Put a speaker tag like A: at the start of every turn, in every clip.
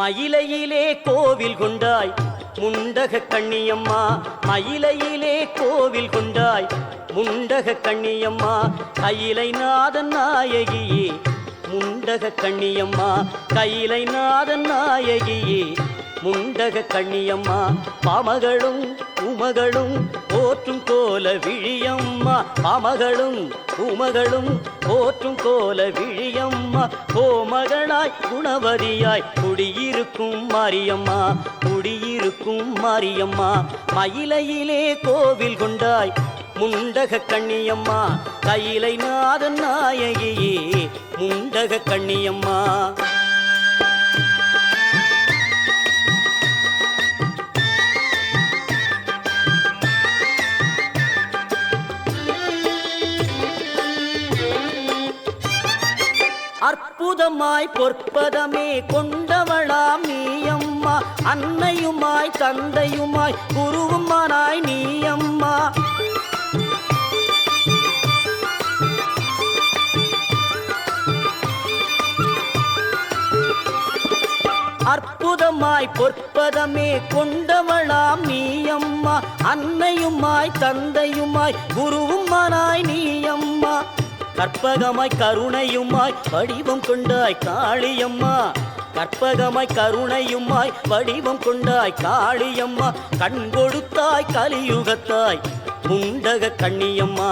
A: மயிலையிலே கோவில் கொண்டாய் முண்டக கண்ணியம்மா, மயிலையிலே கோவில் கொண்டாய் முண்டக கண்ணியம்மா, கையிலை நாதன் நாயகியே முண்டக கண்ணியம்மா, கையிலை நாதன் நாயகியே முண்டக கண்ணியம்மா, பாமகளும் உமகளும் போற்றும் கோல விழியம்மா, பாமகளும் உமகளும் போற்றும் கோல விழியம்மா, கோமகனாய் குணவதியாய் குடியிருக்கும் மாரியம்மா, குடியிருக்கும் மாரியம்மா, மயிலையிலே கோவில் கொண்டாய் முண்டக கண்ணியம்மா, கையிலை நாதன் நாயகியே முண்டக கண்ணியம்மா. அற்புதமாய் பொற்பதமே கொண்டவளாம் நீயம்மா, அன்னையுமாய் தந்தையுமாய் குருவுமானாய் நீயம்மா, அற்புதமாய் பொற்பதமே கொண்டவளாம் நீயம்மா, அன்னையுமாய் தந்தையுமாய் குருவுமானாய் நீயம்மா, கற்பகமாய் கருணையுமாய் வடிவம் கொண்டாய் காளியம்மா, கற்பகமாய் கருணையுமாய் வடிவம் கொண்டாய் காளியம்மா, கண் கொடுத்தாய் கலியுகத்தாய் முண்டக கண்ணியம்மா,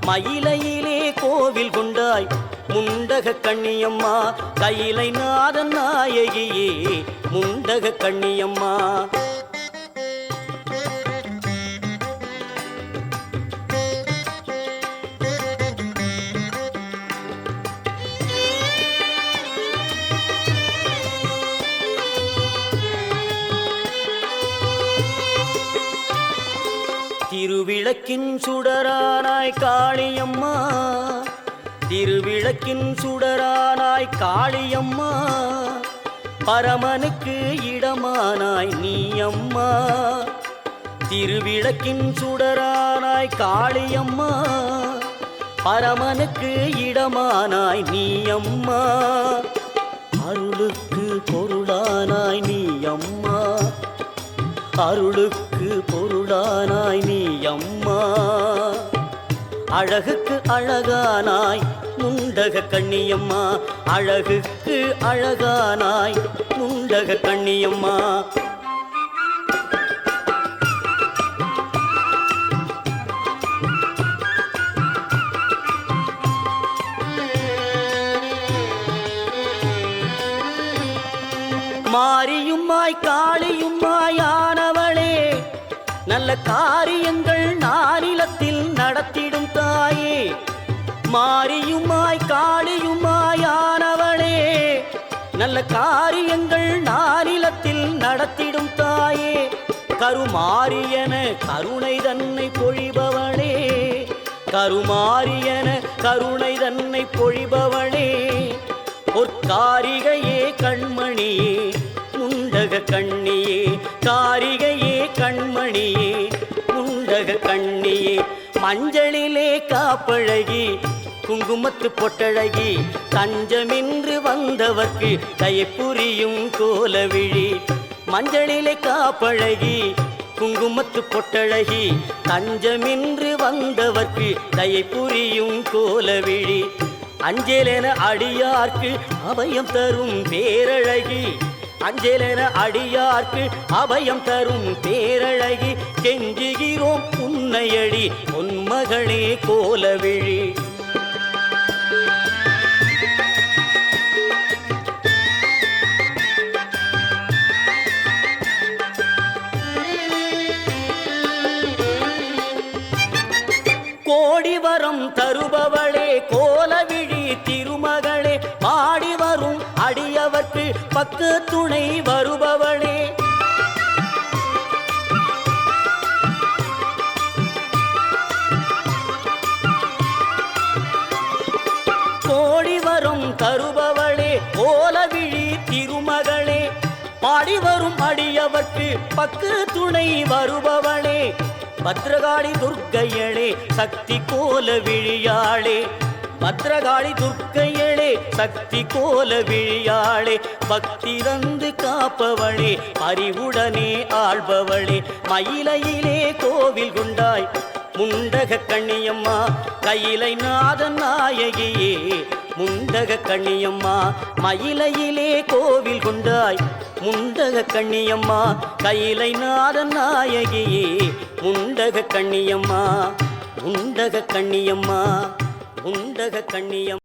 A: மயிலையிலே கோவில் கொண்டாய் முண்டக கண்ணியம்மா, கையிலை நாதன் நாயகியே முண்டக கண்ணியம்மா. திருவிளக்கின் சுடரானாய் காளியம்மா, திருவிளக்கின் சுடரானாய் காளியம்மா, பரமனுக்கு இடமானாய் நீயம்மா, திருவிளக்கின் சுடரானாய் காளியம்மா, பரமனுக்கு இடமானாய் நீயம்மா, அருளுக்கு பொருளானாய் நீயம்மா, அருளுக்கு பொருளானாய் நீயம்மா, அழகுக்கு அழகானாய் முண்டக கண்ணியம்மா, அழகுக்கு அழகானாய் முண்டக கண்ணியம்மா. மாரியுமாய் காளியுமாய் ஆனவளே, நல்ல காரியங்கள் நானிலத்தில் நடத்திடும் தாயே, மாரியுமாய் காளியுமாய் ஆனவளே, நல்ல காரியங்கள் நானிலத்தில் நடத்திடும் தாயே, கருமாரியன கருணை தன்னை பொழிபவளே, கருமாரியன கருணை தன்னை பொழிபவளே, பொற்காரிகையே கண்மணியே முண்டக கண்ணியே, காரிகையே கண்மணியே முண்டக கண்ணியே, மஞ்சளிலே காப்பழகி குங்குமத்து பொட்டழகி, தஞ்சமின்று வந்தவர்க்கு தயப்புரியும் கோலவிழி, மஞ்சளிலே காப்பழகி குங்குமத்து பொட்டழகி, தஞ்சமின்று வந்தவர்க்கு தயப்புரியும் கோலவிழி, அஞ்சலென அடியார்க்கு அபயம் தரும் பேரழகி, அஞ்சலென அடியார்க்கு அபயம் தரும் பேரழகி, கெஞ்சுகிறோம் உன்னையடி உன்மகளே கோலவிழி. கோடிவரம் தருபவளே கோலவிழி திருமகளே, பாடி வரும் அடியவர்க்கு பக்கு துணை வருபவளே, கோடிவரம் தருபவளே கோலவிழி திருமகளே, பாடி வரும் அடியவர்க்கு பக்கு துணை வருபவளே, பத்ரகாளி துர்க்கையளே சக்தி கோல விழியாளே, பத்ரகாளி துர்க்கையளே சக்தி கோல விழியாளே, பக்தி தந்து காப்பவளே அறிவுடனே ஆள்பவளே மயிலையிலே கோவில் கொண்டாய் முண்டக கண்ணியம்மா கையிலை நாதன் நாயகியே முண்டக கண்ணியம்மா மயிலையிலே கோவில் கொண்டாய் முண்டக கண்ணியம்மா கையிலை நாதன் நாயகியே முண்டக கண்ணியம்மா முண்டக கண்ணியம்மா முண்டக கண்ணியம்